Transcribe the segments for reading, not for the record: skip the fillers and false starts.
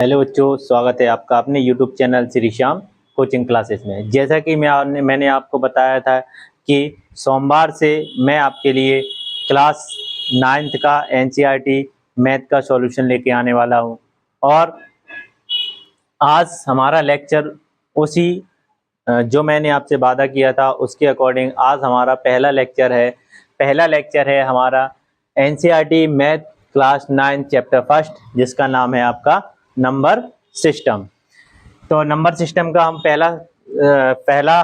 Hello बच्चों, स्वागत है आपका अपने YouTube channel Shri Shyam coaching classes में। जैसा कि मैंने आपको बताया था कि सोमवार से मैं आपके लिए क्लास 9th का एनसीईआरटी मैथ का सॉल्यूशन लेके आने वाला हूं। और आज हमारा लेक्चर उसी जो मैंने आपसे वादा किया था उसके अकॉर्डिंग आज हमारा पहला लेक्चर है हमारा NCERT math class 9 chapter first, जिसका नाम है आपका नंबर सिस्टम। तो नंबर सिस्टम का हम पहला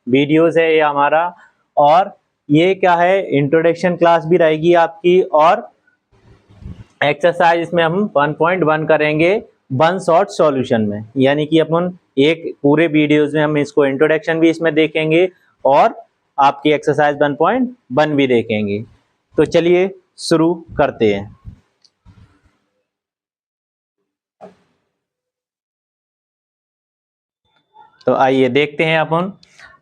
वीडियोस है ये हमारा। और ये क्या है, इंट्रोडक्शन क्लास भी रहेगी आपकी, और एक्सरसाइज इसमें हम 1.1 करेंगे वन शॉट सॉल्यूशन में। यानी कि अपन एक पूरे वीडियोस में हम इसको इंट्रोडक्शन भी इसमें देखेंगे और आपकी एक्सरसाइज 1.1 भी देखेंगे। तो चलिए शुरू करते हैं। तो आइए देखते हैं अपन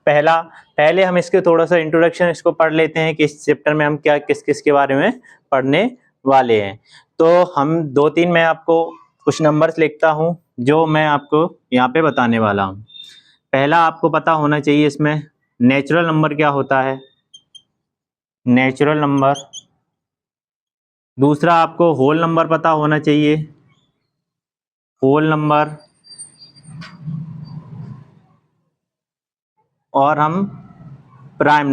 पहले हम इसके थोड़ा सा इंट्रोडक्शन इसको पढ़ लेते हैं कि इस चैप्टर में हम क्या किस के बारे में पढ़ने वाले हैं। तो हम 2-3 मैं आपको कुछ नंबर्स लिखता हूं जो मैं आपको यहाँ पे बताने वाला हूं। पहला आपको पता होना चाहिए इसमें नेचुरल नंबर क्या होता है, नेचुरल नंबर। दूसरा आपको होल नंबर पता होना चाहिए, होल नंबर। और हम प्राइम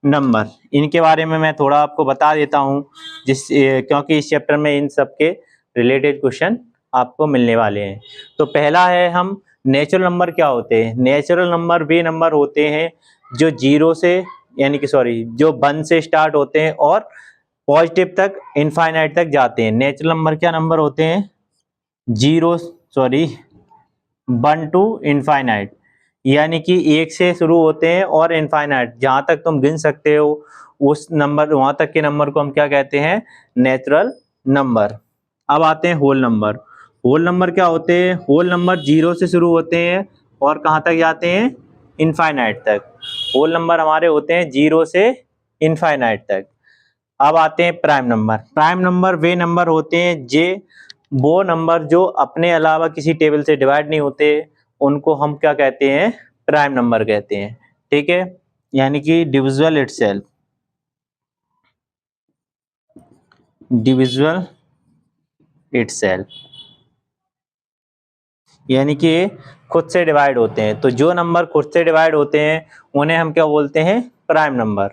नंबर इनके बारे में मैं थोड़ा आपको बता देता हूं, क्योंकि इस चैप्टर में इन सब के रिलेटेड क्वेश्चन आपको मिलने वाले हैं। तो पहला है हम नेचुरल नंबर क्या होते हैं। नेचुरल नंबर वे नंबर होते हैं जो जो 1 से स्टार्ट होते हैं और पॉजिटिव तक इनफाइनाइट तक जाते हैं। नेचुरल नंबर क्या नंबर होते हैं, 1 टू इनफाइनाइट, यानी कि 1 से शुरू होते हैं और इनफाइनाइट जहां तक तुम गिन सकते हो उस नंबर, वहां तक के नंबर को हम क्या कहते हैं, नेचुरल नंबर। अब आते हैं होल नंबर। होल नंबर क्या होते हैं, होल नंबर 0 से शुरू होते हैं और कहां तक जाते हैं, इनफाइनाइट तक। होल नंबर हमारे होते हैं 0 से इनफाइनाइट तक। अब आते हैं प्राइम नंबर। प्राइम नंबर वे नंबर होते हैं वो नंबर जो अपने अलावा किसी टेबल से डिवाइड नहीं होते, उनको हम क्या कहते हैं, प्राइम नंबर कहते हैं। ठीक है, यानी कि डिविजिबल इटसेल्फ, यानी कि खुद से डिवाइड होते हैं। तो जो नंबर खुद से डिवाइड होते हैं उन्हें हम क्या बोलते हैं, प्राइम नंबर।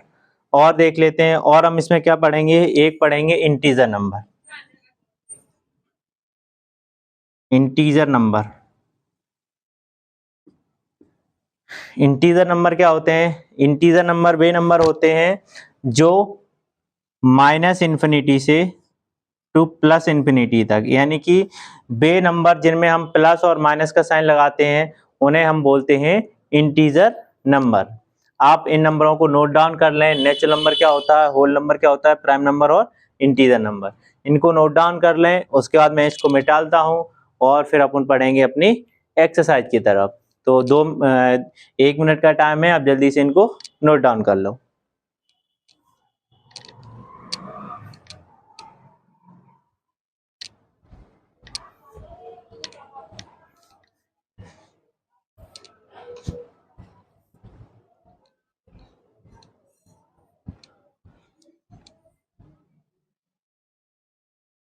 और देख लेते हैं, और हम इसमें क्या पढ़ेंगे, एक पढ़ेंगे इंटीजर नंबर। इंटीजर नंबर क्या होते हैं, इंटीजर नंबर वे नंबर होते हैं जो -इन्फिनिटी से टू +इन्फिनिटी तक, यानी कि वे नंबर जिनमें हम प्लस और माइनस का साइन लगाते हैं उन्हें हम बोलते हैं इंटीजर नंबर। आप इन नंबरों को नोट डाउन कर लें। नेचुरल नंबर क्या होता है, होल नंबर क्या होता है, प्राइम नंबर और इंटीजर नंबर। इनको नोट डाउन कर लें, उसके बाद मैं इसको मिटालता हूं और फिर अपन पढ़ेंगे अपनी एक्सरसाइज की तरफ। तो 1 मिनट का टाइम है, आप जल्दी से इनको नोट डाउन कर लो।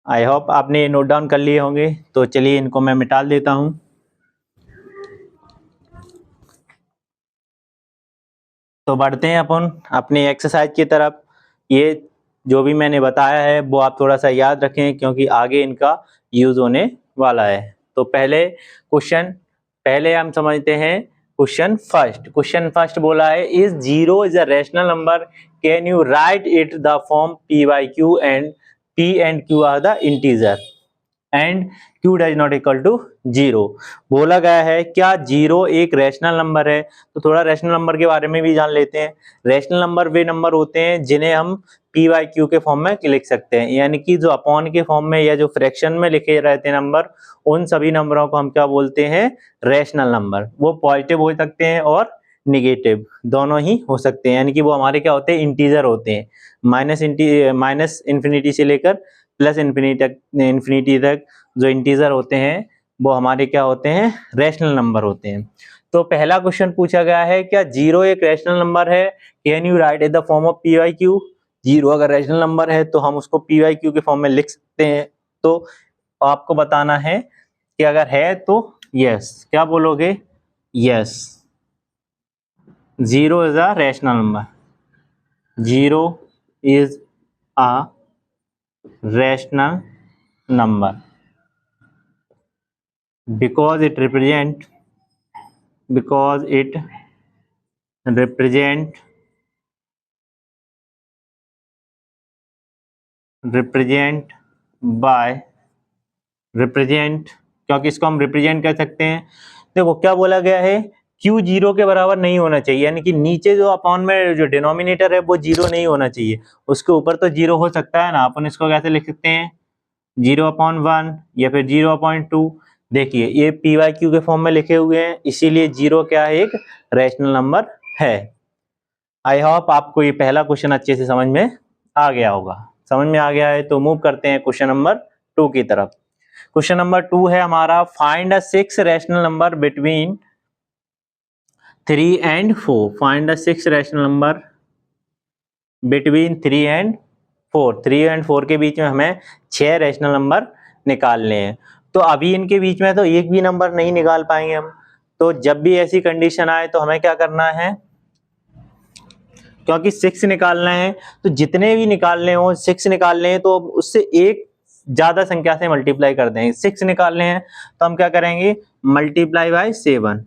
आई होप आपने नोट डाउन कर लिए होंगे। तो चलिए इनको मैं मिटा देता हूं। तो बढ़ते हैं अपन अपनी एक्सरसाइज की तरफ। ये जो भी मैंने बताया है वो आप थोड़ा सा याद रखें, क्योंकि आगे इनका यूज होने वाला है। तो पहले हम समझते हैं क्वेश्चन फर्स्ट बोला है, is 0 is a rational number, can you write it the form p/q and p and q are the integer and q does not equal to 0। बोला गया है क्या 0 एक रैशनल नंबर है। तो थोड़ा रैशनल नंबर के बारे में भी जान लेते हैं। रैशनल नंबर वे नंबर होते हैं जिन्हें हम p/q के फॉर्म में लिख सकते हैं, यानी कि जो अपॉन के फॉर्म में या जो फ्रैक्शन में लिखे रहते हैं नंबर, उन सभी नंबरों को हम क्या बोलते हैं, रैशनल नंबर। वो पॉजिटिव हो सकते हैं और निगेटिव दोनों ही हो सकते हैं, यानी कि वो हमारे क्या होते हैं, इंटीजर होते हैं। माइनस इन्फिनिटी से लेकर प्लस इन्फिनिटी तक जो इंटीजर होते हैं वो हमारे क्या होते हैं, रैशनल नंबर होते हैं। तो पहला क्वेश्चन पूछा गया है, क्या 0 एक रैशनल नंबर है? Can you write in the form of P by Q? 0 अगर रैशनल नंबर है तो हम उसको पी वाई क्यू के फॉर्म में लिख सकते हैं। तो आपको बताना है कि अगर है तो यस, क्या बोलोगे? Yes, 0 is a rational number, 0 is a rational number because it represent represent क्योंकि इसको हम रिप्रेजेंट कर सकते हैं। देखो क्या बोला गया है, Q 0 के बराबर नहीं होना चाहिए, यानी कि नीचे जो अपॉन में जो डिनोमिनेटर है वो 0 नहीं होना चाहिए, उसके ऊपर तो 0 हो सकता है ना। अपन इसको कैसे लिख सकते हैं, 0/1 या फिर 0/2। देखिए ये पी वाई क्यू के फॉर्म में लिखे हुए हैं, इसीलिए 0 क्या है, एक रैशनल नंबर है। आई होप आपको ये पहला क्वेश्चन अच्छे से समझ में आ गया होगा। समझ में आ गया है तो मूव करते हैं क्वेश्चन नंबर 2 की तरफ। क्वेश्चन नंबर 2 है हमारा, find a 6 rational number between 3 and 4। Find a 6 rational number between 3 and 4। 3 and 4 के बीच में हमें 6 रैशनल नंबर निकालने हैं। तो अभी इनके बीच में तो एक भी नंबर नहीं निकाल पाएंगे हम। तो जब भी ऐसी कंडीशन आए तो हमें क्या करना है, क्योंकि 6 निकालना है तो जितने भी निकालने हो 6 निकालने हैं तो उससे एक ज्यादा संख्या से मल्टीप्लाई कर देंगे। 6 निकालने हैं तो हम क्या करेंगे, मल्टीप्लाई बाय 7,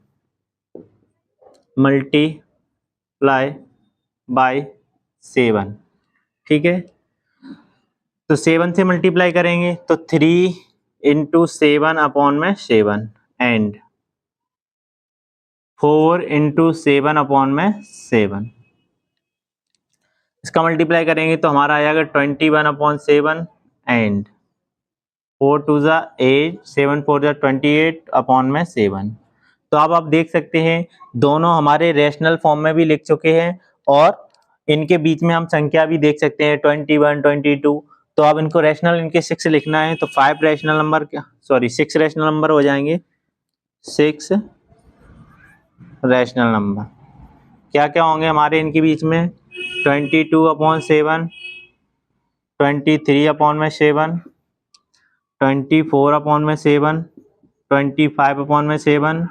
मल्टीप्लाई बाय 7, ठीक है। तो 7 से मल्टीप्लाई करेंगे तो 3 इंटू 7/7 एंड 4 इंटू 7/7। इसका मल्टीप्लाई करेंगे तो हमारा आ जाएगा 21/7 एंड 4 2 ज़ा 8, 7 4 ज़ा 28/7। तो अब आप देख सकते हैं दोनों हमारे रैशनल फॉर्म में भी लिख चुके हैं और इनके बीच में हम संख्या भी देख सकते हैं 21 22। तो अब इनको रैशनल इनके 6 लिखना है तो 5 rational number, sorry 6 rational number हो जाएंगे। 6 रैशनल नंबर क्या क्या होंगे हमारे इनके बीच में, 22/7, 23/7, 24/7, 25/7,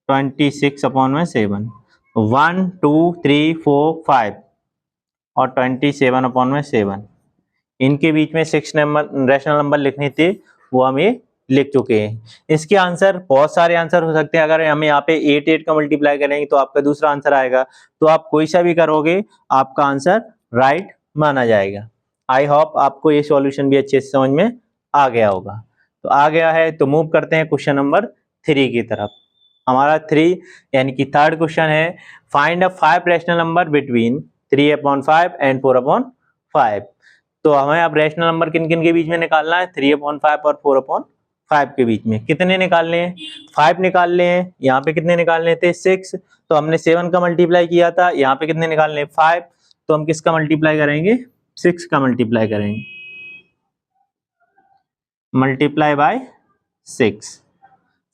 26/7, 1 2 3 4 5 और 27/7। इनके बीच में 6 नंबर रैशनल नंबर लिखने थे, वो हम ये लिख चुके हैं। इसके आंसर बहुत सारे आंसर हो सकते हैं। अगर हम यहाँ पे 8 का मल्टीप्लाई करेंगे तो आपका दूसरा आंसर आएगा। तो आप कोई सा भी करोगे आपका आंसर राइट माना जाएगा। आई होप आपको ये सॉल्यूशन भी अच्छे से समझ में आ गया होगा। तो आ गया है तो मूव करते हैं क्वेश्चन नंबर 3 की तरफ। हमारा 3 यानी कि थर्ड क्वेश्चन है, find a 5 rational number between 3/5 and 4/5। तो हमें अब रैशनल नंबर किन किन के बीच में निकालना है, 3/5 और 4/5 के बीच में। कितने निकालने हैं, 5 निकालने हैं। यहाँ पे कितने निकालने थे, 6। तो हमने 7 का मल्टीप्लाई किया था, यहाँ पे कितने निकालने हैं, 5। तो हम किसका मल्टीप्लाई करेंगे, 6 का मल्टीप्लाई करेंगे, मल्टीप्लाई बाय 6।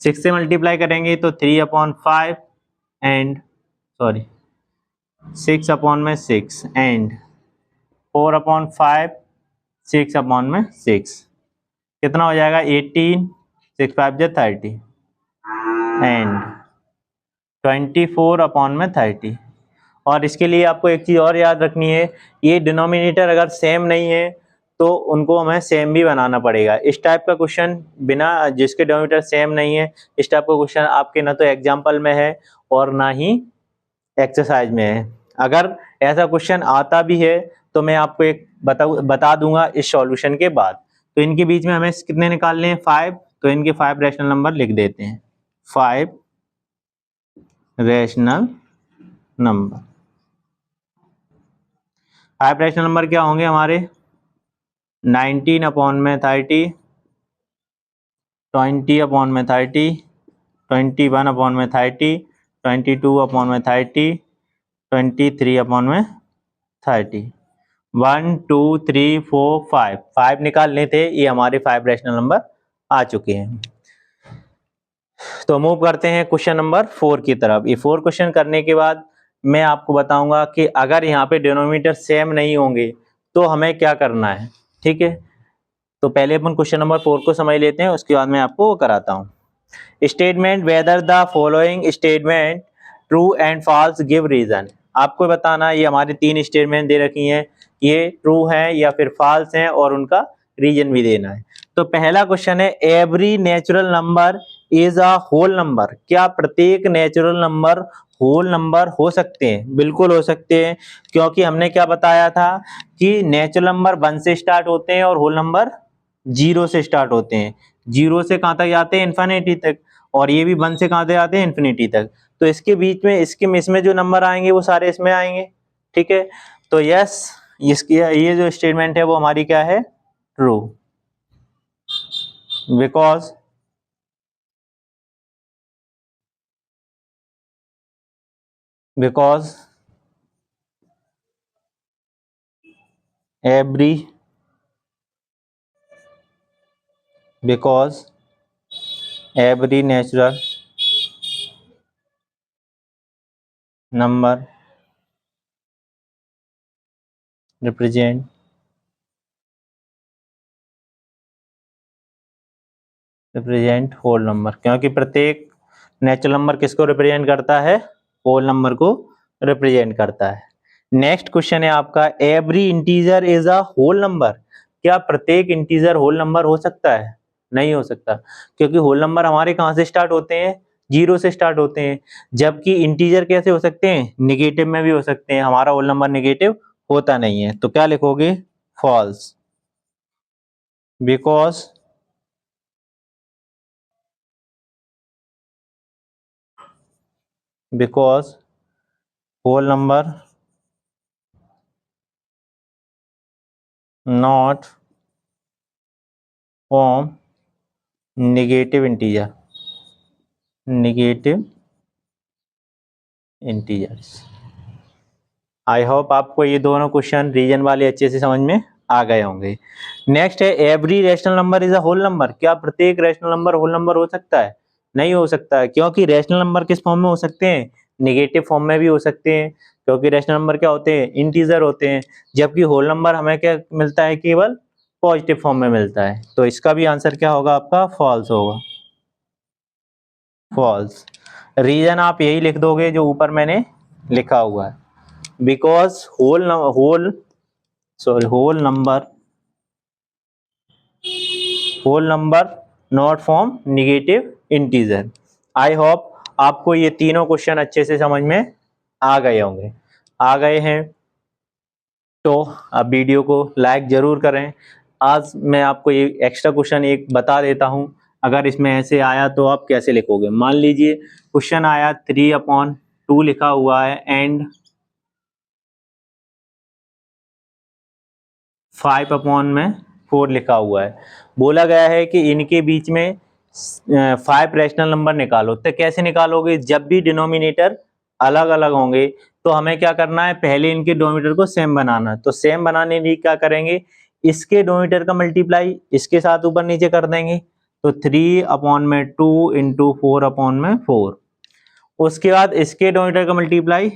6 से मल्टीप्लाई करेंगे तो 3/5 एंड सॉरी 6/6 एंड 4/5 6/6 कितना हो जाएगा, 18, 6 5 30 एंड 24/30। और इसके लिए आपको एक चीज और याद रखनी है, ये डिनोमिनेटर अगर सेम नहीं है तो उनको हमें सेम भी बनाना पड़ेगा। इस टाइप का क्वेश्चन बिना जिसके डिनोमिनेटर सेम नहीं है, इस टाइप का क्वेश्चन आपके ना तो एग्जाम्पल में है और ना ही एक्सरसाइज में है। अगर ऐसा क्वेश्चन आता भी है तो मैं आपको एक बता दूंगा इस सॉल्यूशन के बाद। तो इनके बीच में हमें कितने निकालने हैं, 5। तो इनके 5 रैशनल नंबर लिख देते हैं, 5 रैशनल नंबर। 5 रैशनल नंबर क्या होंगे हमारे, 19/30, 20/30, 21/30, 22/30, 23/30 1 2 3 4 5 5 निकालने थे, ये हमारे 5 रैशनल नंबर आ चुके हैं। तो मूव करते हैं क्वेश्चन नंबर 4 की तरफ। ये 4 क्वेश्चन करने के बाद मैं आपको बताऊंगा कि अगर यहाँ पे डिनोमिनेटर सेम नहीं होंगे तो हमें क्या करना है, ठीक है। तो पहले अपन क्वेश्चन नंबर 4 को समझ लेते हैं, उसके बाद मैं आपको वो कराता हूँ। Statement whether the following statement true and false give reason. आपको बताना, ये हमारी 3 स्टेटमेंट दे रखी हैं, ये ट्रू है या फिर फॉल्स है और उनका रीजन भी देना है। तो पहला क्वेश्चन है, every natural number is a whole number. क्या प्रत्येक नेचुरल नंबर होल नंबर हो सकते हैं? बिल्कुल हो सकते हैं, क्योंकि हमने क्या बताया था कि नेचुरल नंबर 1 से स्टार्ट होते हैं और होल नंबर 0 से स्टार्ट होते हैं। 0 से कहाँ तक जाते हैं? इन्फिनिटी तक। और ये भी 1 से कहाँ तक जाते हैं? इन्फिनिटी तक। तो इसके बीच में इसमें जो नंबर आएंगे वो सारे इसमें आएंगे, ठीक है। तो यस, इसकी ये जो स्टेटमेंट है वो हमारी क्या है? True. Because every natural number represent whole number. क्योंकि प्रत्येक नेचुरल नंबर किसको रिप्रेजेंट करता है? होल नंबर को रिप्रेजेंट करता है। नेक्स्ट क्वेश्चन है आपका, every integer is a whole number. क्या प्रत्येक इंटीजर होल नंबर हो सकता है? नहीं हो सकता, क्योंकि होल नंबर हमारे कहाँ से स्टार्ट होते हैं? 0 से स्टार्ट होते हैं। जबकि इंटीजर कैसे हो सकते हैं? निगेटिव में भी हो सकते हैं। हमारा होल नंबर निगेटिव होता नहीं है। तो क्या लिखोगे? False. Because whole number not form negative integers। I hope आपको ये दोनों क्वेश्चन रीजन वाले अच्छे से समझ में आ गए होंगे। नेक्स्ट है, every rational number is a whole number. क्या प्रत्येक रैशनल नंबर होल नंबर हो सकता है? नहीं हो सकता है, क्योंकि रैशनल नंबर किस फॉर्म में हो सकते हैं? निगेटिव फॉर्म में भी हो सकते हैं, क्योंकि रैशनल नंबर क्या होते हैं? इंटीजर होते हैं। जबकि होल नंबर हमें क्या मिलता है? केवल पॉजिटिव फॉर्म में मिलता है। तो इसका भी आंसर क्या होगा आपका? फॉल्स होगा। फॉल्स। रीजन आप यही लिख दोगे जो ऊपर मैंने लिखा हुआ है, because whole number not form negative integer. I hope आपको ये तीनों क्वेश्चन अच्छे से समझ में आ गए होंगे। आ गए हैं तो अब वीडियो को लाइक जरूर करें। आज मैं आपको ये एक्स्ट्रा क्वेश्चन एक बता देता हूं, अगर इसमें ऐसे आया तो आप कैसे लिखोगे। मान लीजिए क्वेश्चन आया 3/2 लिखा हुआ है एंड 5/4 लिखा हुआ है। बोला गया है कि इनके बीच में 5 रैशनल नंबर निकालो। तो कैसे निकालोगे? जब भी डिनोमिनेटर अलग अलग होंगे तो हमें क्या करना है? पहले इनके डिनोमिनेटर को सेम बनाना है। तो सेम बनाने के लिए क्या करेंगे? इसके डिनोमिनेटर का मल्टीप्लाई इसके साथ ऊपर नीचे कर देंगे। तो 3/2 इंटू 4/4। उसके बाद इसके डिनोमिनेटर का मल्टीप्लाई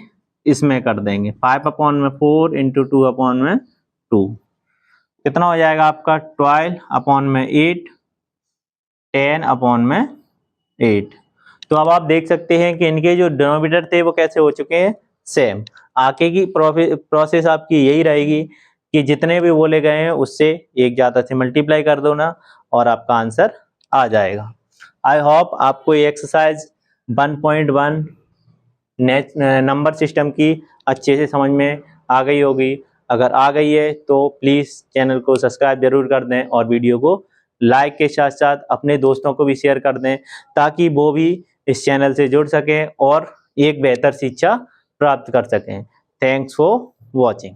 इसमें कर देंगे, 5/4 इंटू 2/2। कितना हो जाएगा आपका? 12/8, 10/8। तो अब आप देख सकते हैं कि इनके जो डिनोमिनेटर थे वो कैसे हो चुके हैं? सेम। आगे की प्रोसेस आपकी यही रहेगी कि जितने भी बोले गए हैं उससे एक ज्यादा से मल्टीप्लाई कर दो ना, और आपका आंसर आ जाएगा। आई होप आपको ये एक्सरसाइज 1.1 नंबर सिस्टम की अच्छे से समझ में आ गई होगी। अगर आ गई है तो प्लीज़ चैनल को सब्सक्राइब जरूर कर दें और वीडियो को लाइक के साथ साथ अपने दोस्तों को भी शेयर कर दें, ताकि वो भी इस चैनल से जुड़ सकें और एक बेहतर शिक्षा प्राप्त कर सकें। Thanks for watching.